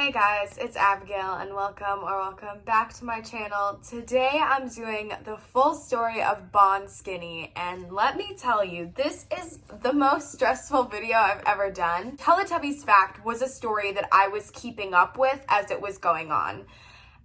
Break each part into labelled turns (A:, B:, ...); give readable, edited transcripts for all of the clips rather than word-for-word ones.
A: Hey guys, it's Abigail and welcome back to my channel. Today I'm doing the full story of Bonskinny, and let me tell you, this is the most stressful video I've ever done. Teletubbies Fact was a story that I was keeping up with as it was going on.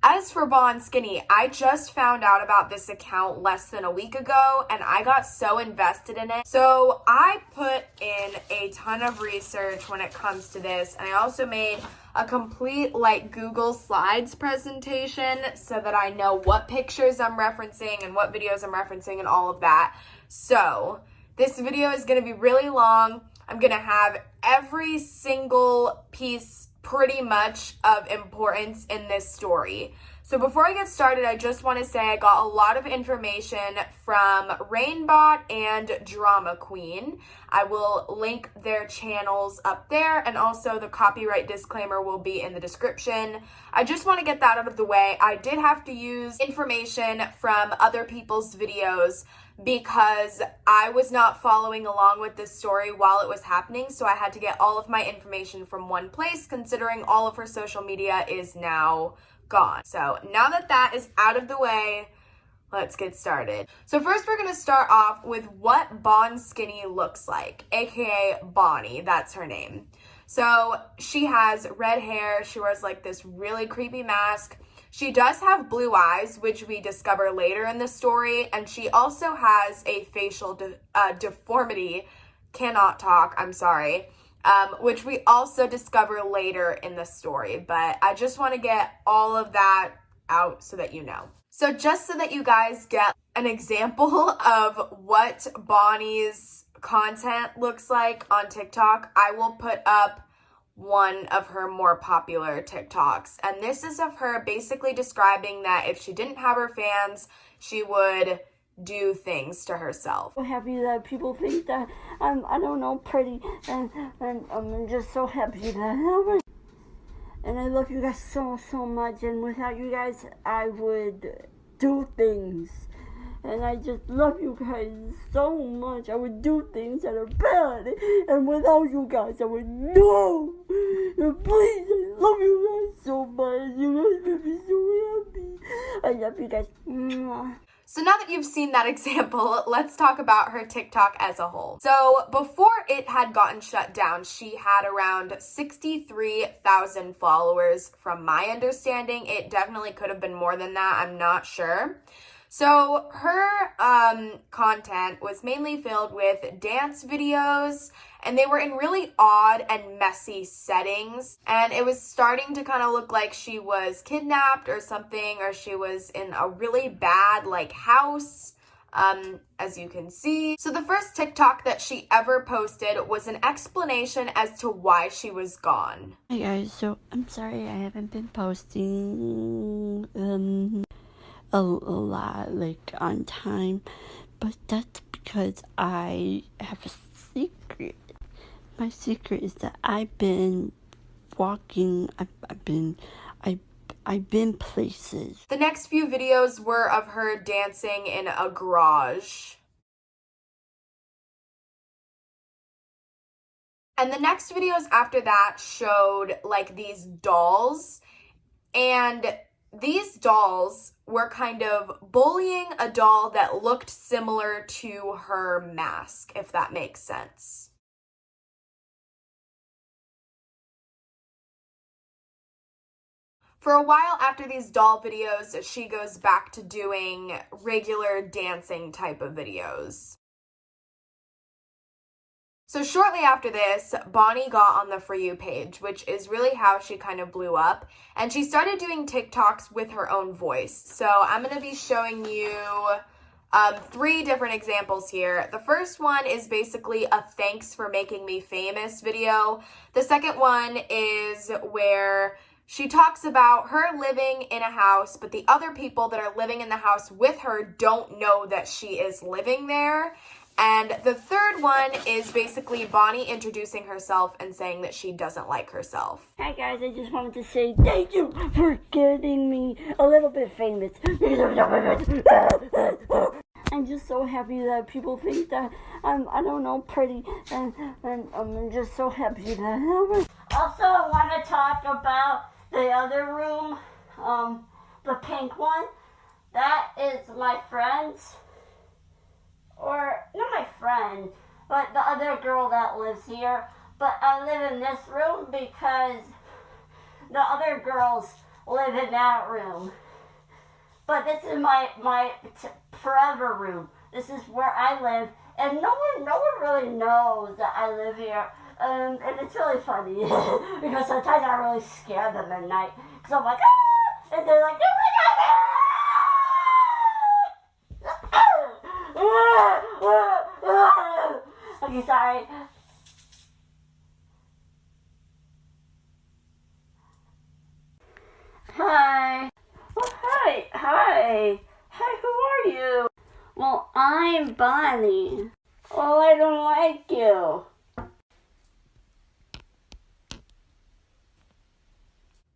A: As for Bonskinny, I just found out about this account less than a week ago and I got so invested in it. So I put in a ton of research when it comes to this, and I also made a complete Google Slides presentation so that I know what pictures I'm referencing and what videos I'm referencing and all of that. So this video is going to be really long. I'm going to have every single piece pretty much of importance in this story. So before I get started, I just want to say I got a lot of information from Rainbot and Drama Queen. I will link their channels up there, and also the copyright disclaimer will be in the description. I just want to get that out of the way. I did have to use information from other people's videos because I was not following along with this story while it was happening, so I had to get all of my information from one place, considering all of her social media is now gone. So now that that is out of the way, let's get started. So first we're going to start off with what Bonskinny looks like, aka Bonnie, that's her name. So she has red hair, she wears this really creepy mask. She does have blue eyes, which we discover later in the story, and she also has a facial deformity, cannot talk, I'm sorry, which we also discover later in the story, but I just want to get all of that out so that you know. So just so that you guys get an example of what Bonnie's content looks like on TikTok, I will put up one of her more popular TikToks, and this is of her basically describing that if she didn't have her fans, she would do things to herself.
B: I'm happy that people think that I'm, I don't know, pretty, and I'm just so happy that I'm, and I love you guys so much, and without you guys, I would do things. And I just love you guys so much. I would do things that are bad. And without you guys, I would know. And please, I love you guys so much. You guys make me so happy. I love you guys. Mwah.
A: So now that you've seen that example, let's talk about her TikTok as a whole. So before it had gotten shut down, she had around 63,000 followers. From my understanding, it definitely could have been more than that. I'm not sure. So her content was mainly filled with dance videos, and they were in really odd and messy settings, and it was starting to kind of look like she was kidnapped or something, or she was in a really bad house, as you can see. So the first TikTok that she ever posted was an explanation as to why she was gone.
B: Hey guys, so I'm sorry I haven't been posting a lot on time, but that's because I have a secret. My secret is that I've been walking, I've been places.
A: The next few videos were of her dancing in a garage. And the next videos after that showed these dolls, and these dolls were kind of bullying a doll that looked similar to her mask, if that makes sense. For a while after these doll videos, she goes back to doing regular dancing type of videos. So shortly after this, Bonnie got on the For You page, which is really how she kind of blew up, and she started doing TikToks with her own voice. So I'm going to be showing you 3 different examples here. The first one is basically a thanks for making me famous video. The second one is where she talks about her living in a house, but the other people that are living in the house with her don't know that she is living there. And the third one is basically Bonnie introducing herself and saying that she doesn't like herself.
B: Hi guys, I just wanted to say thank you for getting me a little bit famous. I'm just so happy that people think that I'm, I don't know, pretty, and I'm just so happy that I'm... Also, I want to talk about the the other room, the pink one, that is my friend's, or not my friend, but the other girl that lives here. But I live in this room because the other girls live in that room. But this is my forever room. This is where I live, and no one really knows that I live here. And it's really funny because sometimes I really scare them at night because I'm like, ah! And they're like, oh my god! Okay, sorry. Hi. Oh, hi. Hi. Hi, who are you? Well, I'm Bonnie. Oh, I don't like you.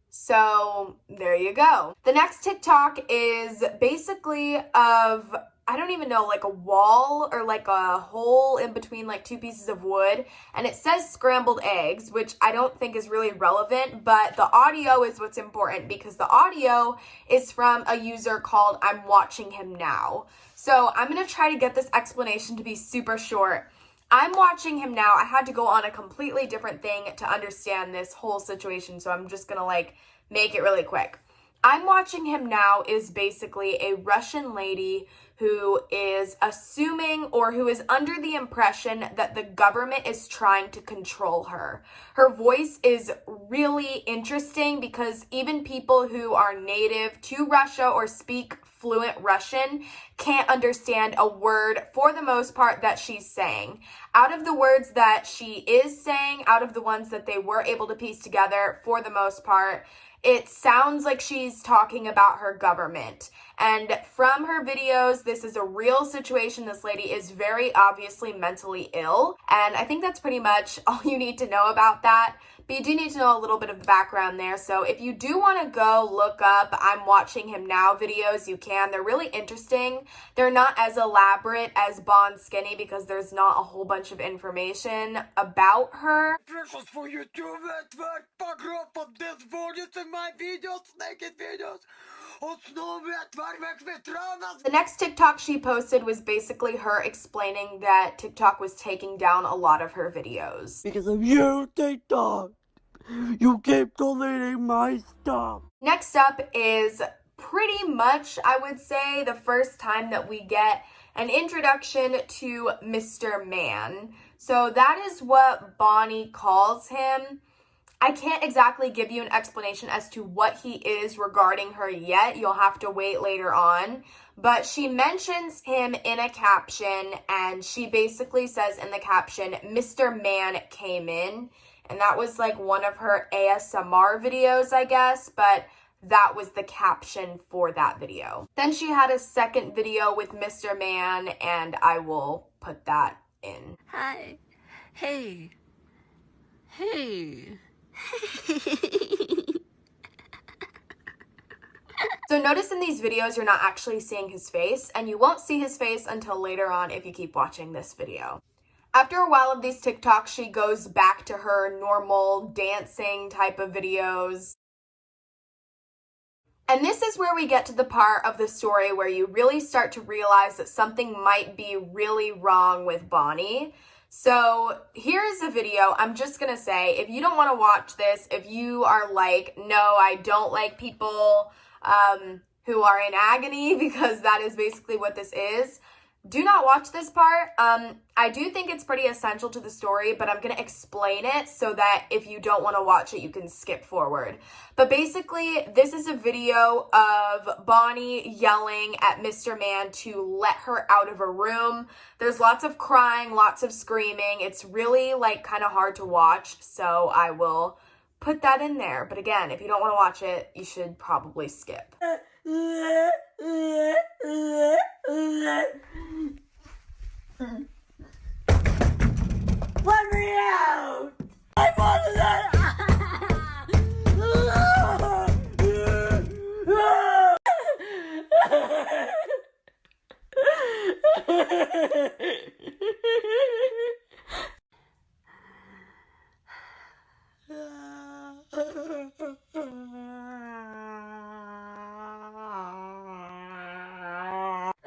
A: So there you go. The next TikTok is basically of, I don't even know, like a wall or like a hole in between like two pieces of wood. And it says scrambled eggs, which I don't think is really relevant, but the audio is what's important because the audio is from a user called I'm Watching Him Now. So I'm going to try to get this explanation to be super short. I'm watching him now. I had to go on a completely different thing to understand this whole situation, so I'm just gonna like make it really quick. I'm Watching Him Now is basically a Russian lady who is assuming or who is under the impression that the government is trying to control her. Her voice is really interesting because even people who are native to Russia or speak fluent Russian can't understand a word for the most part that she's saying. Out of the words that she is saying, out of the ones that they were able to piece together for the most part, it sounds like she's talking about her government. And from her videos, this is a real situation. This lady is very obviously mentally ill. And I think that's pretty much all you need to know about that. But you do need to know a little bit of the background there. So if you do want to go look up I'm Watching Him Now videos, you can. They're really interesting. They're not as elaborate as Bonskinny because there's not a whole bunch of information about her. The next TikTok she posted was basically her explaining that TikTok was taking down a lot of her videos.
B: Because of you, TikTok. You keep deleting my stuff.
A: Next up is pretty much, I would say, the first time that we get an introduction to Mr. Man. So that is what Bonnie calls him. I can't exactly give you an explanation as to what he is regarding her yet. You'll have to wait later on. But she mentions him in a caption, and she basically says in the caption, Mr. Man came in. And that was like one of her ASMR videos, I guess, but that was the caption for that video. Then she had a second video with Mr. Man, and I will put that in.
B: Hi. Hey. Hey.
A: So notice in these videos, you're not actually seeing his face, and you won't see his face until later on if you keep watching this video. After a while of these TikToks, she goes back to her normal dancing type of videos. And this is where we get to the part of the story where you really start to realize that something might be really wrong with Bonnie. So here's a video. I'm just gonna say, if you don't want to watch this, if you are like, no, I don't like people who are in agony, because that is basically what this is, do not watch this part. I do think it's pretty essential to the story, but I'm going to explain it so that if you don't want to watch it, you can skip forward. But basically, this is a video of Bonnie yelling at Mr. Man to let her out of a room. There's lots of crying, lots of screaming. It's really like kind of hard to watch, so I will put that in there. But again, if you don't want to watch it, you should probably skip.
B: Let me out! I want to let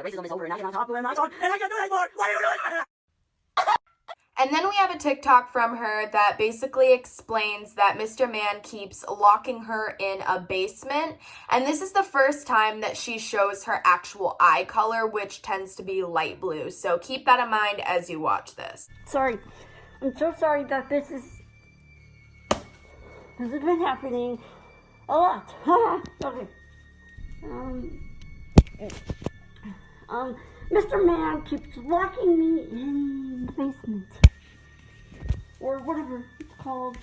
B: The racism is over and I get on top of it and I can't do it anymore. What are you doing?
A: And then we have a TikTok from her that basically explains that Mr. Man keeps locking her in a basement. And this is the first time that she shows her actual eye color, which tends to be light blue. So keep that in mind as you watch this.
B: Sorry. I'm so sorry that this has been happening a lot. Okay. Mr. Man keeps locking me in the basement. Or whatever it's called.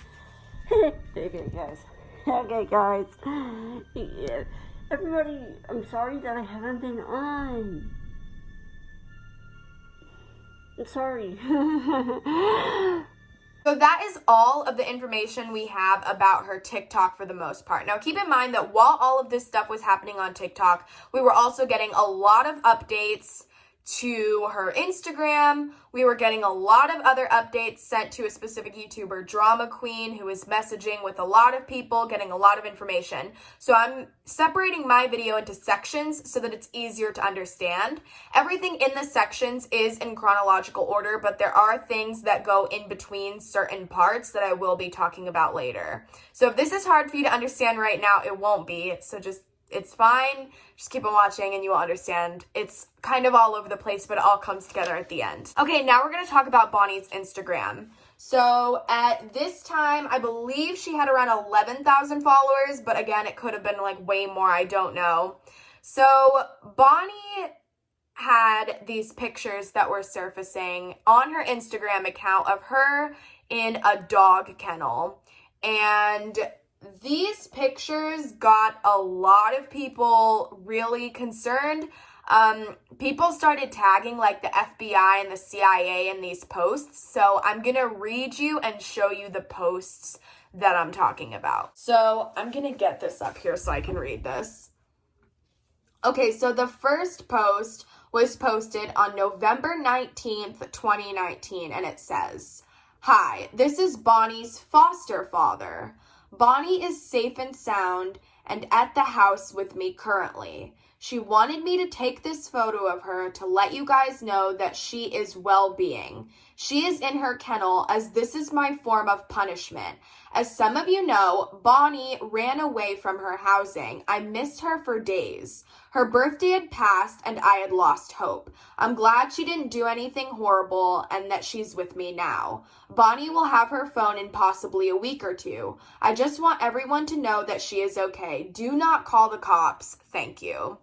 B: Okay, guys. Okay, guys. Yeah. Everybody, I'm sorry that I haven't been on. I'm sorry.
A: So that is all of the information we have about her TikTok for the most part. Now, keep in mind that while all of this stuff was happening on TikTok, we were also getting a lot of updates to her Instagram. We were getting a lot of other updates sent to a specific YouTuber, Drama Queen, who is messaging with a lot of people, getting a lot of information. So I'm separating my video into sections so that it's easier to understand. Everything in the sections is in chronological order, but there are things that go in between certain parts that I will be talking about later. So if this is hard for you to understand right now, it won't be. So it's fine. Just keep on watching and you will understand. It's kind of all over the place, but it all comes together at the end. Okay, now we're going to talk about Bonnie's Instagram. So at this time, I believe she had around 11,000 followers, but again, it could have been like way more. I don't know. So Bonnie had these pictures that were surfacing on her Instagram account of her in a dog kennel. And these pictures got a lot of people really concerned. People started tagging like the FBI and the CIA in these posts. So I'm going to read you and show you the posts that I'm talking about. So I'm going to get this up here so I can read this. Okay, so the first post was posted on November 19th, 2019, and it says, "Hi, this is Bonnie's foster father. Bonnie is safe and sound and at the house with me currently. She wanted me to take this photo of her to let you guys know that she is well-being. She is in her kennel as this is my form of punishment. As some of you know, Bonnie ran away from her housing. I missed her for days. Her birthday had passed and I had lost hope. I'm glad she didn't do anything horrible and that she's with me now. Bonnie will have her phone in possibly a week or two. I just want everyone to know that she is okay. Do not call the cops. Thank you."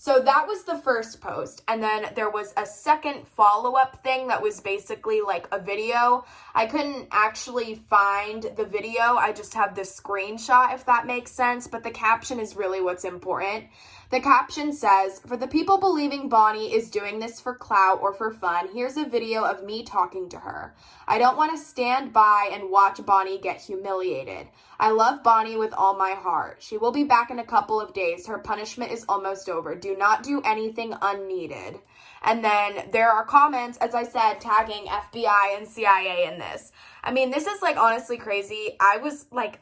A: So that was the first post. And then there was a second follow-up thing that was basically like a video. I couldn't actually find the video. I just have the screenshot, if that makes sense. But the caption is really what's important. The caption says, "For the people believing Bonnie is doing this for clout or for fun, here's a video of me talking to her. I don't want to stand by and watch Bonnie get humiliated. I love Bonnie with all my heart. She will be back in a couple of days. Her punishment is almost over. Do not do anything unneeded." And then there are comments, as I said, tagging FBI and CIA in this. I mean, this is like honestly crazy. I was like,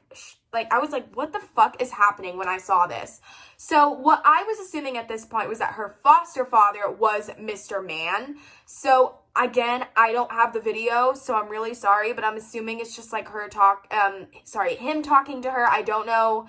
A: what the fuck is happening when I saw this? So what I was assuming at this point was that her foster father was Mr. Man. So again, I don't have the video, so I'm really sorry, but I'm assuming it's just like him talking to her. I don't know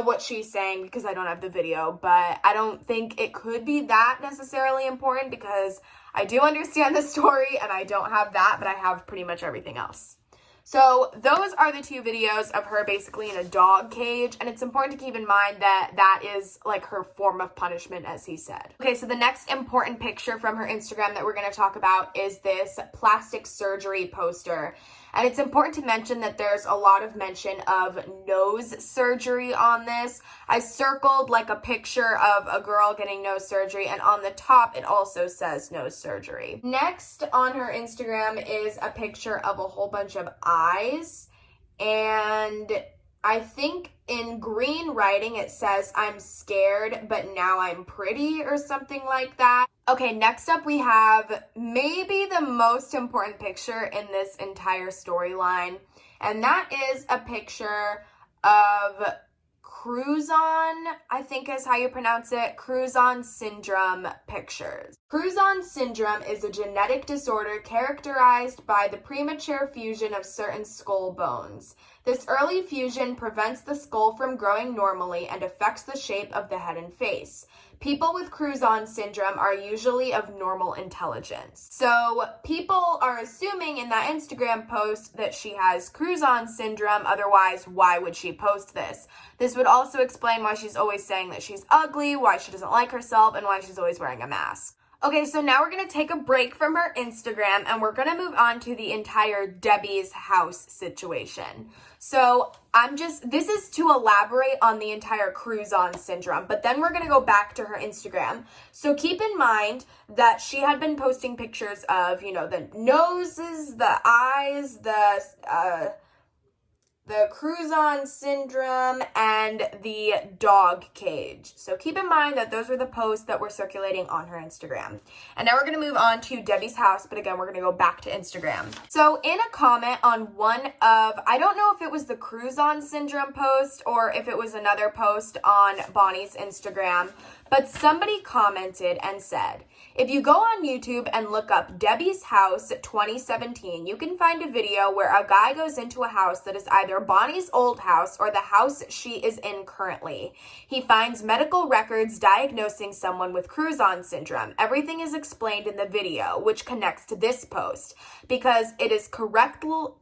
A: what she's saying because I don't have the video, but I don't think it could be that necessarily important because I do understand the story and I don't have that, but I have pretty much everything else. So those are the two videos of her basically in a dog cage, and it's important to keep in mind that that is like her form of punishment, as he said. Okay, so the next important picture from her Instagram that we're going to talk about is this plastic surgery poster. And it's important to mention that there's a lot of mention of nose surgery on this. I circled like a picture of a girl getting nose surgery, and on the top it also says nose surgery. Next on her Instagram is a picture of a whole bunch of eyes, and I think in green writing it says, "I'm scared, but now I'm pretty," or something like that. Okay, next up we have maybe the most important picture in this entire storyline, and that is a picture of Cruzon, I think is how you pronounce it, Cruzon syndrome pictures. Cruzon syndrome is a genetic disorder characterized by the premature fusion of certain skull bones. This early fusion prevents the skull from growing normally and affects the shape of the head and face. People with Cruzon syndrome are usually of normal intelligence. So people are assuming in that Instagram post that she has Cruzon syndrome, otherwise why would she post this? This would also explain why she's always saying that she's ugly, why she doesn't like herself, and why she's always wearing a mask. Okay, so now we're going to take a break from her Instagram and we're going to move on to the entire Debbie's house situation. So this is to elaborate on the entire Cruzon syndrome, but then we're going to go back to her Instagram. So keep in mind that she had been posting pictures of, the noses, the eyes, the Cruzon syndrome, and the dog cage. So keep in mind that those were the posts that were circulating on her Instagram. And now we're going to move on to Debbie's house, but again, we're going to go back to Instagram. So in a comment on one of, I don't know if it was the Cruzon syndrome post or if it was another post on Bonnie's Instagram, but somebody commented and said, if you go on YouTube and look up Debbie's house 2017, you can find a video where a guy goes into a house that is either Bonnie's old house or the house she is in currently. He finds medical records diagnosing someone with Cruzon syndrome. Everything is explained in the video, which connects to this post because it is correctional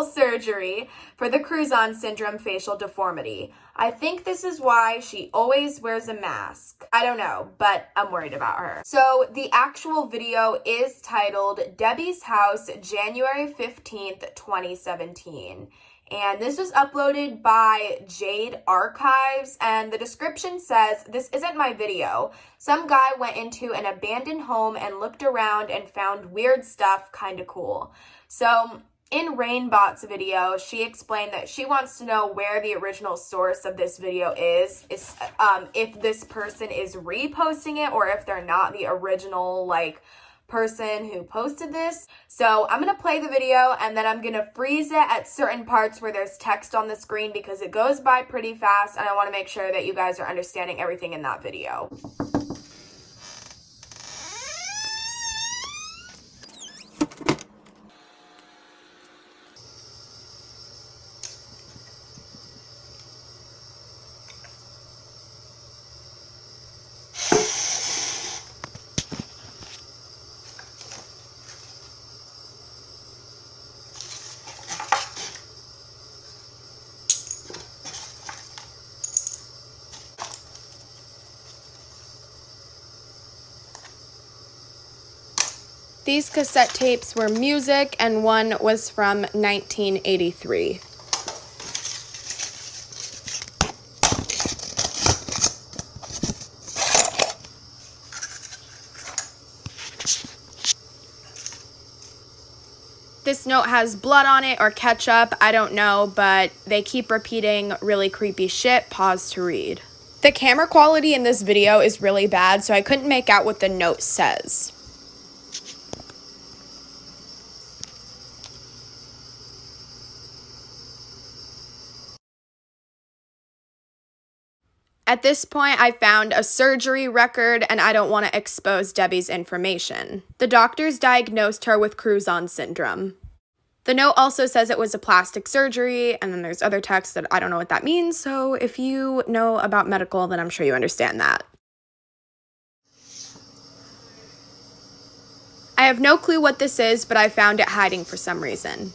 A: surgery for the Cruzon syndrome facial deformity. I think this is why she always wears a mask. I don't know, but I'm worried about her. So the actual video is titled Debbie's House, January 15th, 2017. And this was uploaded by Jade Archives, and the description says, "This isn't my video. Some guy went into an abandoned home and looked around and found weird stuff, kinda cool." So in Rainbot's video, she explained that she wants to know where the original source of this video is if this person is reposting it or if they're not the original, person who posted this. So I'm going to play the video and then I'm going to freeze it at certain parts where there's text on the screen because it goes by pretty fast and I want to make sure that you guys are understanding everything in that video. These cassette tapes were music, and one was from 1983. This note has blood on it or ketchup, I don't know, but they keep repeating really creepy shit. Pause to read. The camera quality in this video is really bad, so I couldn't make out what the note says. At this point, I found a surgery record, and I don't want to expose Debbie's information. The doctors diagnosed her with Cruzon syndrome. The note also says it was a plastic surgery, and then there's other text that I don't know what that means, so if you know about medical, then I'm sure you understand that. I have no clue what this is, but I found it hiding for some reason.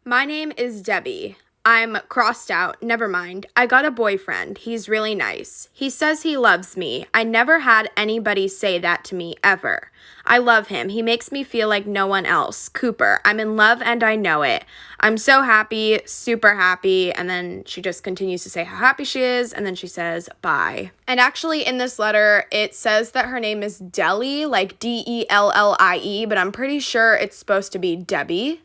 A: My name is Debbie. I'm crossed out. Never mind. I got a boyfriend. He's really nice. He says he loves me. I never had anybody say that to me, ever. I love him. He makes me feel like no one else. Cooper, I'm in love and I know it. I'm so happy, super happy. And then she just continues to say how happy she is. And then she says, bye. And actually in this letter, it says that her name is Dellie, like Dellie, but I'm pretty sure it's supposed to be Debbie.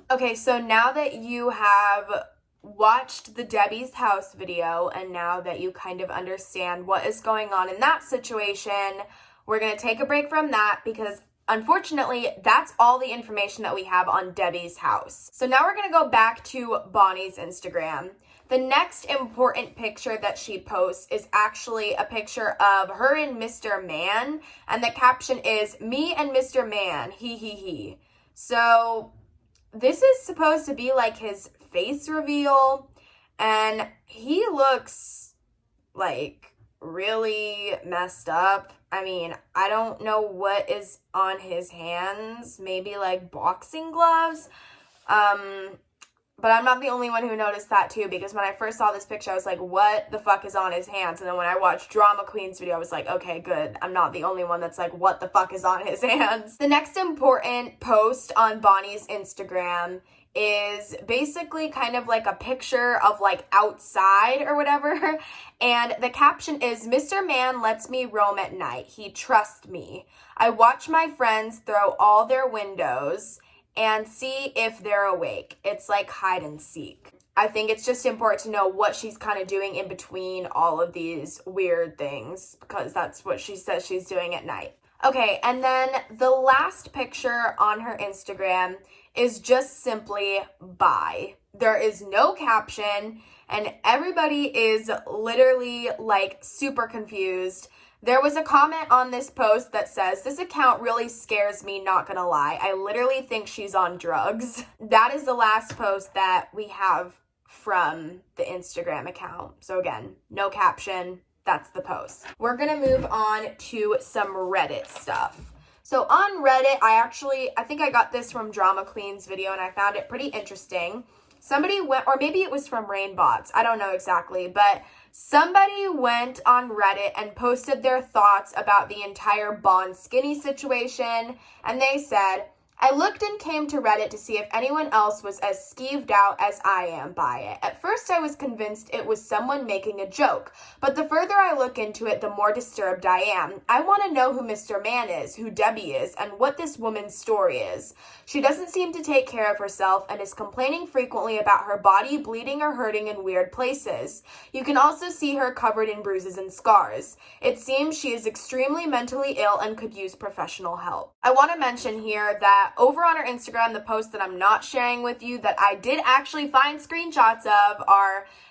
A: Okay, so now that you have watched the Debbie's house video and now that you kind of understand what is going on in that situation, we're going to take a break from that because unfortunately that's all the information that we have on Debbie's house. So now we're going to go back to Bonnie's Instagram. The next important picture that she posts is actually a picture of her and Mr. Man, and the caption is, "Me and Mr. Man, he. So this is supposed to be like his face reveal, and he looks like really messed up. I mean, I don't know what is on his hands, maybe like boxing gloves. But I'm not the only one who noticed that too, because when I first saw this picture, I was like, what the fuck is on his hands? And then when I watched Drama Queen's video, I was like, okay, good. I'm not the only one that's like, what the fuck is on his hands? The next important post on Bonnie's Instagram is basically kind of like a picture of like outside or whatever. And the caption is, "Mr. Man lets me roam at night. He trusts me. I watch my friends throw all their windows and see if they're awake. It's like hide and seek." I think it's just important to know what she's kind of doing in between all of these weird things, because that's what she says she's doing at night. Okay, and then the last picture on her Instagram is just simply bye. There is no caption, and everybody is literally like super confused. There was a comment on this post that says, "This account really scares me, not gonna lie. I literally think she's on drugs." That is the last post that we have from the Instagram account. So again, no caption, that's the post. We're gonna move on to some Reddit stuff. So on Reddit, I think I got this from Drama Queen's video and I found it pretty interesting. Somebody went, or maybe it was from Rainbots, I don't know exactly, but somebody went on Reddit and posted their thoughts about the entire bonskinny situation, and they said, "I looked and came to Reddit to see if anyone else was as skeeved out as I am by it. At first I was convinced it was someone making a joke, but the further I look into it, the more disturbed I am. I want to know who Mr. Man is, who Debbie is, and what this woman's story is. She doesn't seem to take care of herself and is complaining frequently about her body bleeding or hurting in weird places. You can also see her covered in bruises and scars. It seems she is extremely mentally ill and could use professional help." I want to mention here that over on her Instagram, the post that I'm not sharing with you that I did actually find screenshots of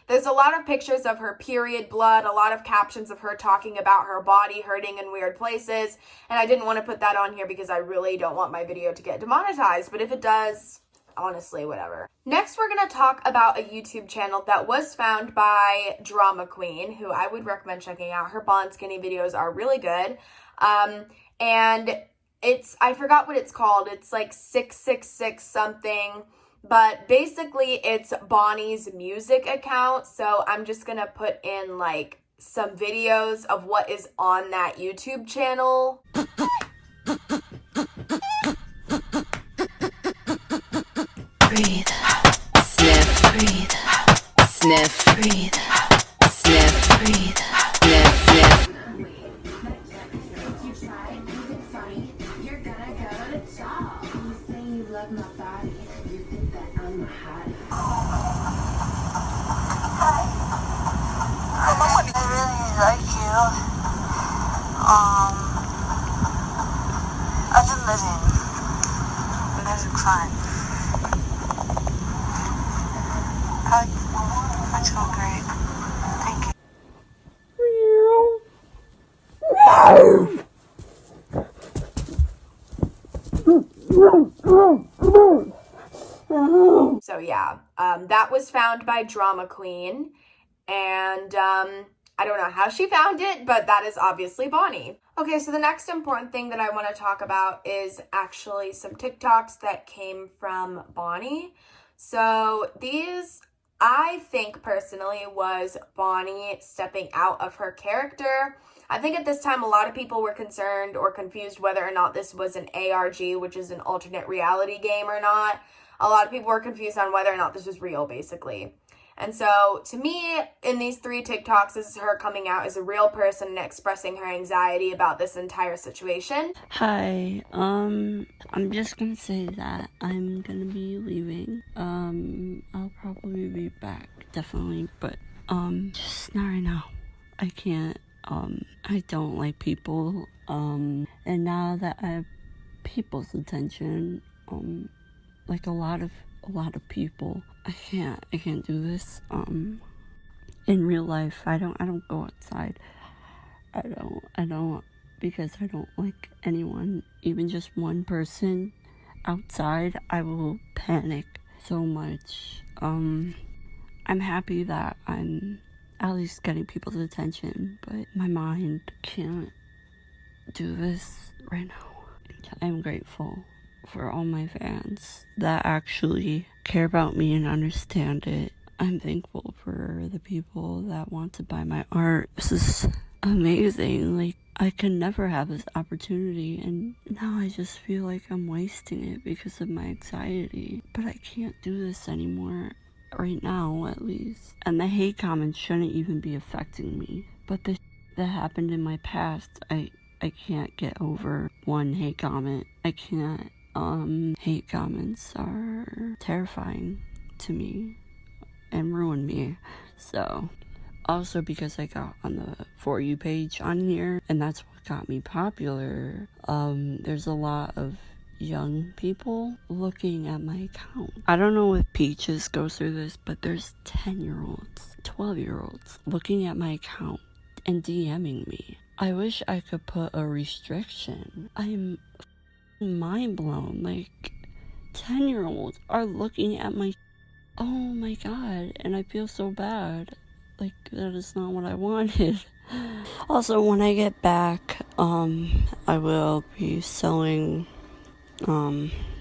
A: there's a lot of pictures of her period blood, a lot of captions of her talking about her body hurting in weird places, and I didn't want to put that on here because I really don't want my video to get demonetized, but if it does, honestly, whatever. Next, we're going to talk about a YouTube channel that was found by Drama Queen, who I would recommend checking out. Her bonskinny videos are really good, and I forgot what it's called. It's like 666 something, but basically it's Bonnie's music account. So I'm just gonna put in like some videos of what is on that YouTube channel.
C: Breathe, sniff, breathe, sniff, breathe, sniff, breathe, sniff, sniff.
D: Love my body. You think that I'm a hot.
E: I really like you. I've been living fun. I feel great. Thank you.
A: So yeah, that was found by Drama Queen, and I don't know how she found it, but that is obviously Bonnie. Okay, so the next important thing that I want to talk about is actually some TikToks that came from Bonnie. So these, I think personally, was Bonnie stepping out of her character. I think at this time a lot of people were concerned or confused whether or not this was an ARG, which is an alternate reality game, or not. A lot of people were confused on whether or not this was real, basically. And so, to me, in these 3 TikToks, this is her coming out as a real person and expressing her anxiety about this entire situation.
B: Hi, I'm just gonna say that I'm gonna be leaving. I'll probably be back, definitely, but, just not right now. I can't, I don't like people, and now that I have people's attention, like a lot of people, I can't do this. In real life, I don't go outside. I don't, because I don't like anyone, even just one person outside, I will panic so much. I'm happy that I'm at least getting people's attention, but my mind can't do this right now. I'm grateful for all my fans that actually care about me and understand it. I'm thankful for the people that want to buy my art. This is amazing. Like, I could never have this opportunity, and now I just feel like I'm wasting it because of my anxiety. But I can't do this anymore, right now at least. And the hate comments shouldn't even be affecting me. But the that happened in my past, I can't get over one hate comment. I can't. Hate comments are terrifying to me and ruin me. So, also because I got on the For You page on here, and that's what got me popular, there's a lot of young people looking at my account. I don't know if Peaches goes through this, but there's 10-year-olds, 12-year-olds looking at my account and DMing me. I wish I could put a restriction. I'm mind blown. Like, 10-year-olds are looking at my, oh my god, and I feel so bad. Like, that is not what I wanted. Also, when I get back, I will be selling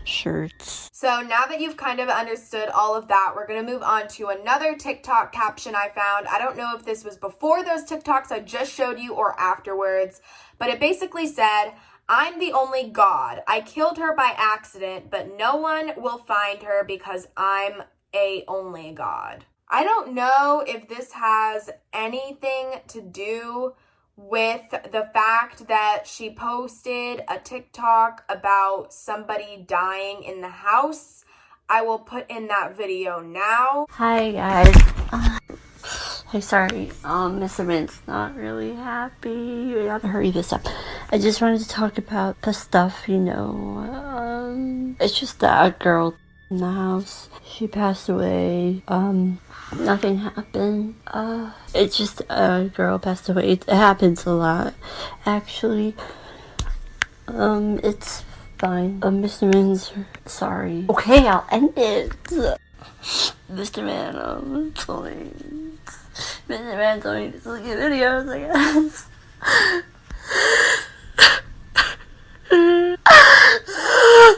B: shirts.
A: So now that you've kind of understood all of that, we're going to move on to another TikTok caption I found. I don't know if this was before those TikToks I just showed you or afterwards, but it basically said, "I'm the only god. I killed her by accident, but no one will find her because I'm a only god." I don't know if this has anything to do with the fact that she posted a TikTok about somebody dying in the house. I will put in that video now.
B: Hi guys. Hey, sorry, Mr. Mint's not really happy. We gotta hurry this up. I just wanted to talk about the stuff, you know. It's just that a girl in the house, she passed away. Nothing happened. It's just a girl passed away. It happens a lot, actually. It's fine. Mr. Man's sorry. Okay, I'll end it. Mr. Man, Mr. Man told me to look at videos, I guess.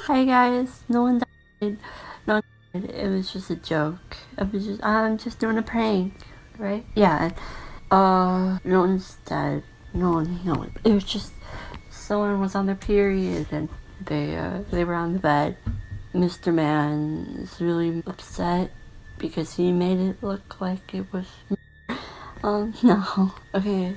B: Hi guys, no one died. No one died. It was just a joke. I'm just doing a prank, right? Yeah. No one's dead. No one. It was just someone was on their period and they were on the bed. Mr. Man is really upset because he made it look like it was. No. Okay,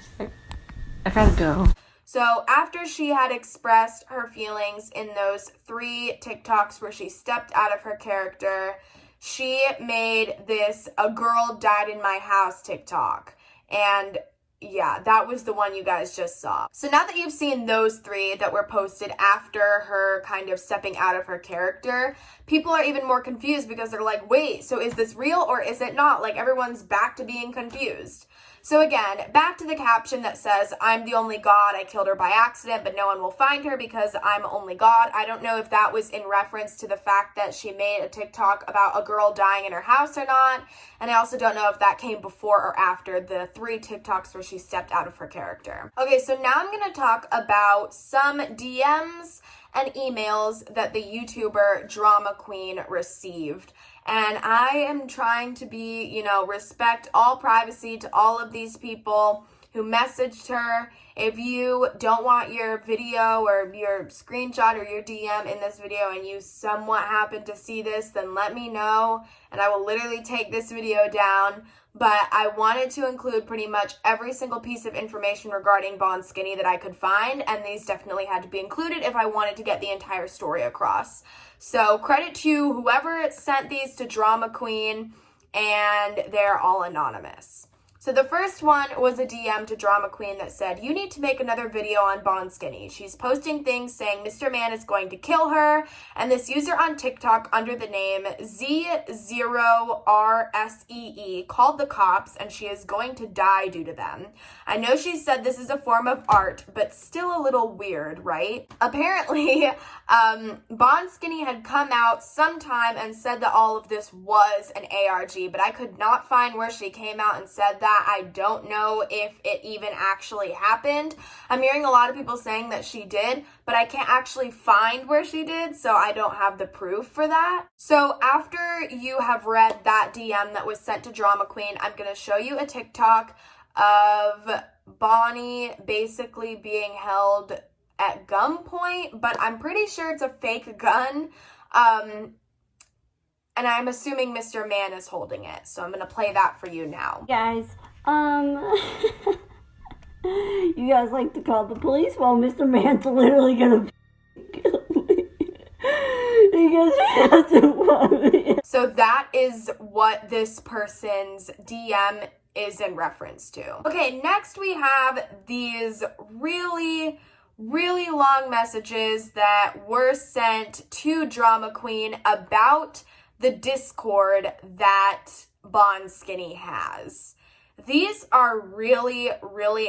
B: I gotta go.
A: So after she had expressed her feelings in those 3 TikToks where she stepped out of her character, she made this "a girl died in my house" TikTok. And yeah, that was the one you guys just saw. So now that you've seen those 3 that were posted after her kind of stepping out of her character, people are even more confused because they're like, wait, so is this real or is it not? Like, everyone's back to being confused. So again, back to the caption that says, I'm the only god, I killed her by accident, but no one will find her because I'm only god. I don't know if that was in reference to the fact that she made a TikTok about a girl dying in her house or not. And I also don't know if that came before or after the 3 TikToks where she stepped out of her character. Okay, so now I'm going to talk about some DMs and emails that the YouTuber Drama Queen received. And I am trying to be, respect all privacy to all of these people who messaged her. If you don't want your video or your screenshot or your DM in this video and you somewhat happen to see this, then let me know and I will literally take this video down. But I wanted to include pretty much every single piece of information regarding Bonskinny that I could find, and these definitely had to be included if I wanted to get the entire story across. So credit to whoever sent these to Drama Queen, and they're all anonymous. So the first one was a DM to Drama Queen that said, you need to make another video on Bonskinny. She's posting things saying Mr. Man is going to kill her, and this user on TikTok under the name Z0RSEE called the cops, and she is going to die due to them. I know she said this is a form of art, but still a little weird, right? Apparently, Bonskinny had come out sometime and said that all of this was an ARG, but I could not find where she came out and said that. I don't know if it even actually happened. I'm hearing a lot of people saying that she did, but I can't actually find where she did, so I don't have the proof for that. So after you have read that DM that was sent to Drama Queen, I'm going to show you a TikTok of Bonnie basically being held at gunpoint, but I'm pretty sure it's a fake gun. And I'm assuming Mr. Man is holding it. So I'm going to play that for you now.
B: Guys, you guys like to call the police? Well, Mr. Man's literally gonna kill me. Because he doesn't want me.
A: So that is what this person's DM is in reference to. Okay, next we have these really long messages that were sent to Drama Queen about the Discord that Bonskinny has. These are really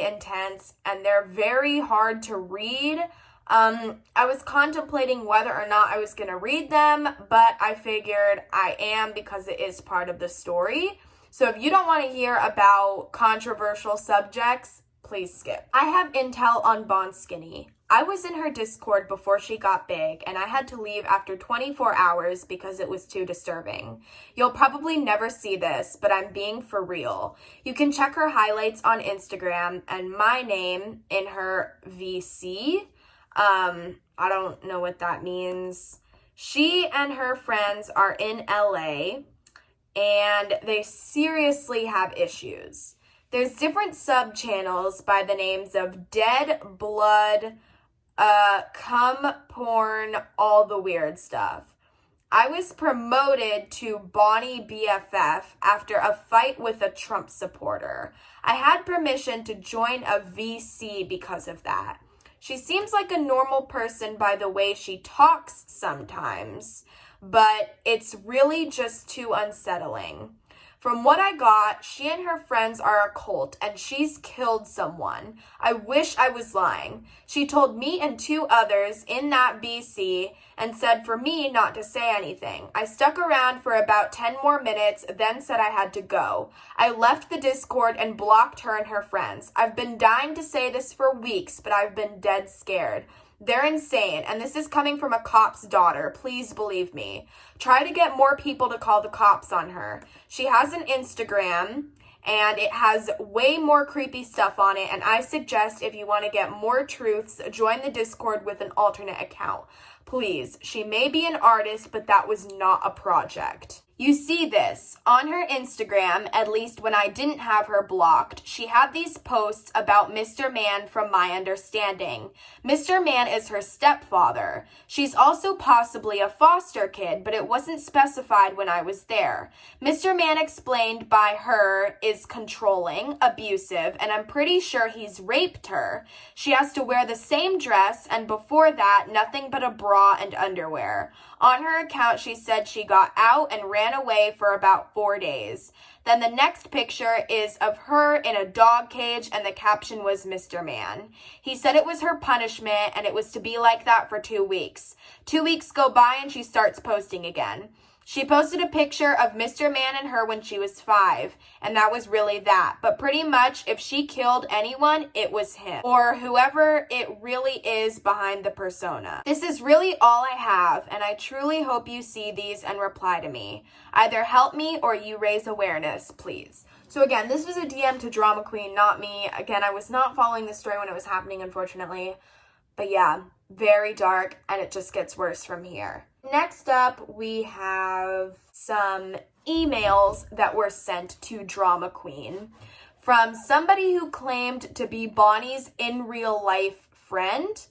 A: intense and they're very hard to read. I was contemplating whether or not I was going to read them, but I figured I am because it is part of the story. So if you don't want to hear about controversial subjects, please skip. I have intel on Bonskinny. I was in her Discord before she got big, and I had to leave after 24 hours because it was too disturbing. You'll probably never see this, but I'm being for real. You can check her highlights on Instagram and my name in her VC. I don't know what that means. She and her friends are in LA, and they seriously have issues. There's different sub-channels by the names of Dead Blood, cum porn, all the weird stuff. I was promoted to Bonnie BFF after a fight with a Trump supporter. I had permission to join a VC because of that. She seems like a normal person by the way she talks sometimes, but it's really just too unsettling. From what I got, she and her friends are a cult, and she's killed someone. I wish I was lying. She told me and 2 others in that BC and said for me not to say anything. I stuck around for about 10 more minutes, then said I had to go. I left the Discord and blocked her and her friends. I've been dying to say this for weeks, but I've been dead scared. They're insane, and this is coming from a cop's daughter. Please believe me. Try to get more people to call the cops on her. She has an Instagram, and it has way more creepy stuff on it, and I suggest if you want to get more truths, join the Discord with an alternate account. Please, she may be an artist, but that was not a project. You see this on her Instagram, at least when I didn't have her blocked. She had these posts about Mr. Man from my understanding. Mr. Man is her stepfather. She's also possibly a foster kid, but it wasn't specified when I was there. Mr. Man explained by her is controlling, abusive, and I'm pretty sure he's raped her. She has to wear the same dress, and before that, nothing but a bra and underwear. On her account, she said she got out and ran ran away for about 4 days. Then the next picture is of her in a dog cage, and the caption was Mr. Man. He said it was her punishment and it was to be like that for 2 weeks. 2 weeks go by and she starts posting again. She posted a picture of Mr. Man and her when she was 5, and that was really that. But pretty much, if she killed anyone, it was him, or whoever it really is behind the persona. This is really all I have, and I truly hope you see these and reply to me. Either help me or you raise awareness, please. So again, this was a DM to Drama Queen, not me. Again, I was not following the story when it was happening, unfortunately. But yeah, very dark, and it just gets worse from here. Next up, we have some emails that were sent to Drama Queen from somebody who claimed to be Bonnie's in real life friend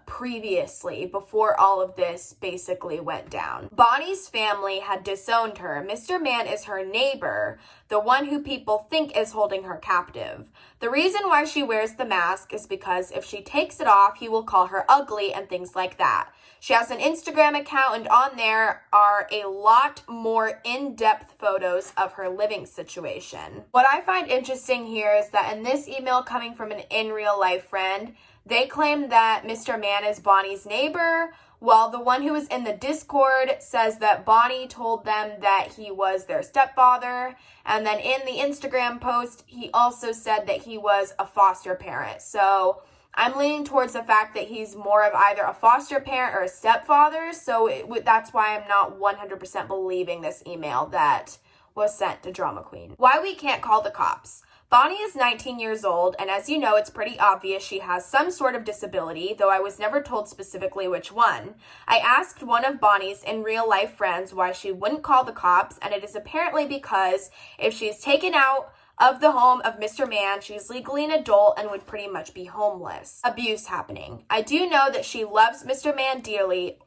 A: previously, before all of this basically went down. Bonnie's family had disowned her. Mr. Man is her neighbor, the one who people think is holding her captive. The reason why she wears the mask is because if she takes it off, he will call her ugly and things like that. She has an Instagram account, and on there are a lot more in-depth photos of her living situation. What I find interesting here is that in this email coming from an in real life friend, they claim that Mr. Man is Bonnie's neighbor, while the one who is in the Discord says that Bonnie told them that he was their stepfather. And then in the Instagram post, he also said that he was a foster parent. So I'm leaning towards the fact that he's more of either a foster parent or a stepfather. So that's why I'm not 100% believing this email that was sent to Drama Queen. Why we can't call the cops. Bonnie is 19 years old, and as you know, it's pretty obvious she has some sort of disability, though I was never told specifically which one. I asked one of Bonnie's in real life friends why she wouldn't call the cops, and it is apparently because if she's taken out of the home of Mr. Man, she's legally an adult and would pretty much be homeless. Abuse happening. I do know that she loves Mr. Man dearly,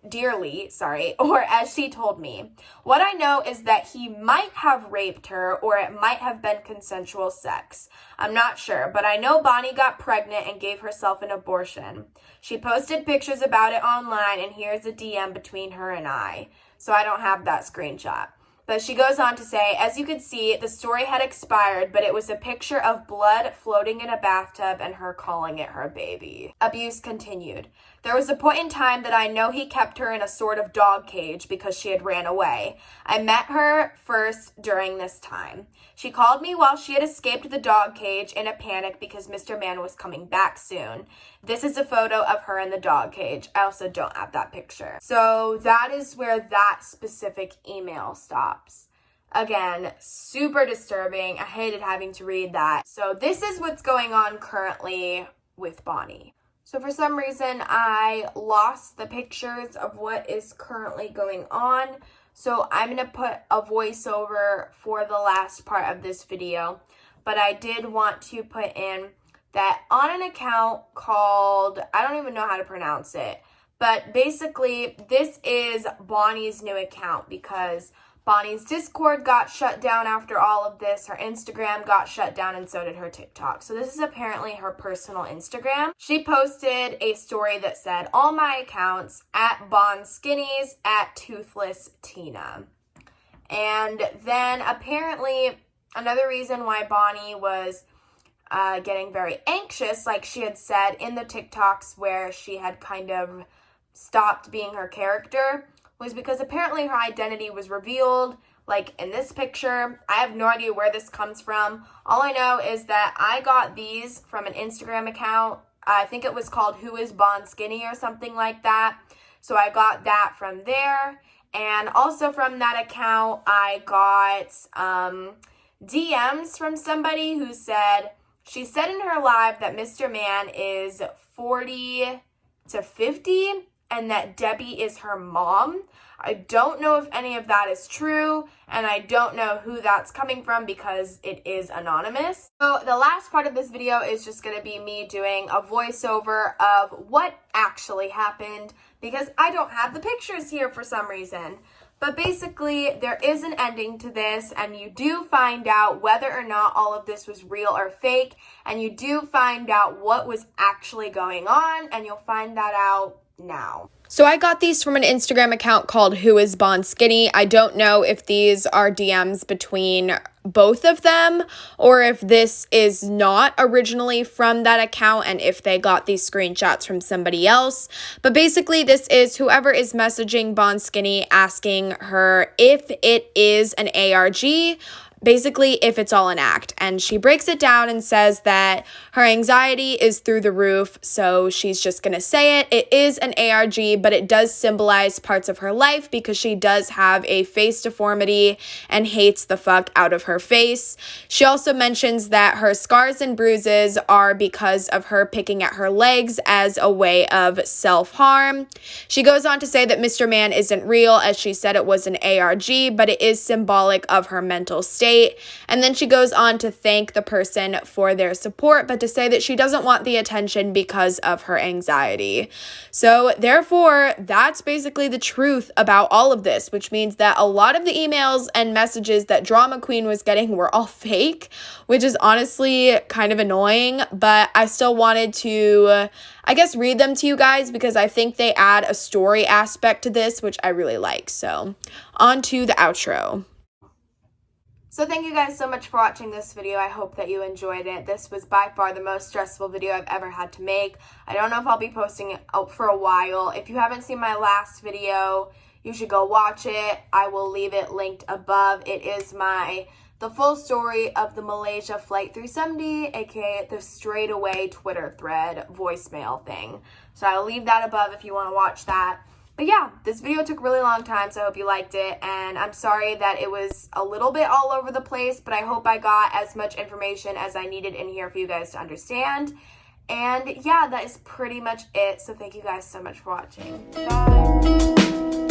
A: or as she told me. What I know is that he might have raped her, or it might have been consensual sex. I'm not sure, but I know Bonnie got pregnant and gave herself an abortion. She posted pictures about it online, and here's a DM between her and I. So I don't have that screenshot. But she goes on to say, as you can see, the story had expired, but it was a picture of blood floating in a bathtub and her calling it her baby. Abuse continued. There was a point in time that I know he kept her in a sort of dog cage because she had ran away. I met her first during this time. She called me while she had escaped the dog cage in a panic because Mr. Man was coming back soon. This is a photo of her in the dog cage. I also don't have that picture. So that is where that specific email stops. Again, super disturbing. I hated having to read that. So this is what's going on currently with Bonnie. So for some reason, I lost the pictures of what is currently going on. So I'm going to put a voiceover for the last part of this video. But I did want to put in that on an account called, I don't even know how to pronounce it. But basically, this is Bonnie's new account because Bonnie's Discord got shut down after all of this. Her Instagram got shut down and so did her TikTok. So this is apparently her personal Instagram. She posted a story that said, all my accounts at bonskinnies at toothless Tina. And then apparently another reason why Bonnie was getting very anxious, like she had said in the TikToks where she had kind of stopped being her character, was because apparently her identity was revealed, like in this picture. I have no idea where this comes from. All I know is that I got these from an Instagram account. I think it was called Who is Bonskinny or something like that. So I got that from there. And also from that account, I got DMs from somebody who said, she said in her live that Mr. Man is 40 to 50 and that Debbie is her mom. I don't know if any of that is true, and I don't know who that's coming from because it is anonymous. So the last part of this video is just going to be me doing a voiceover of what actually happened because I don't have the pictures here for some reason. But basically, there is an ending to this, and you do find out whether or not all of this was real or fake, and you do find out what was actually going on, and you'll find that out now. So I got these from an Instagram account called Who is Bonskinny. I don't know if these are DMs between both of them or if this is not originally from that account and if they got these screenshots from somebody else. But basically this is whoever is messaging Bonskinny asking her if it is an ARG, basically if it's all an act. And she breaks it down and says that her anxiety is through the roof, so she's just gonna say it. It is an ARG, but it does symbolize parts of her life because she does have a face deformity and hates the fuck out of her face. She also mentions that her scars and bruises are because of her picking at her legs as a way of self-harm. She goes on to say that Mr. Man isn't real, as she said it was an ARG, but it is symbolic of her mental state. And then she goes on to thank the person for their support, but to say that she doesn't want the attention because of her anxiety. So therefore, that's basically the truth about all of this, which means that a lot of the emails and messages that Drama Queen was getting were all fake, which is honestly kind of annoying, but I still wanted to, I guess, read them to you guys because I think they add a story aspect to this, which I really like. So on to the outro. So thank you guys so much for watching this video. I hope that you enjoyed it. This was by far the most stressful video I've ever had to make. I don't know if I'll be posting it out for a while. If you haven't seen my last video, you should go watch it. I will leave it linked above. It is the full story of the Malaysia Flight 370, aka the straight away Twitter thread voicemail thing. So I'll leave that above if you want to watch that. But yeah, this video took a really long time, so I hope you liked it, and I'm sorry that it was a little bit all over the place, but I hope I got as much information as I needed in here for you guys to understand. And yeah, that is pretty much it, so thank you guys so much for watching. Bye!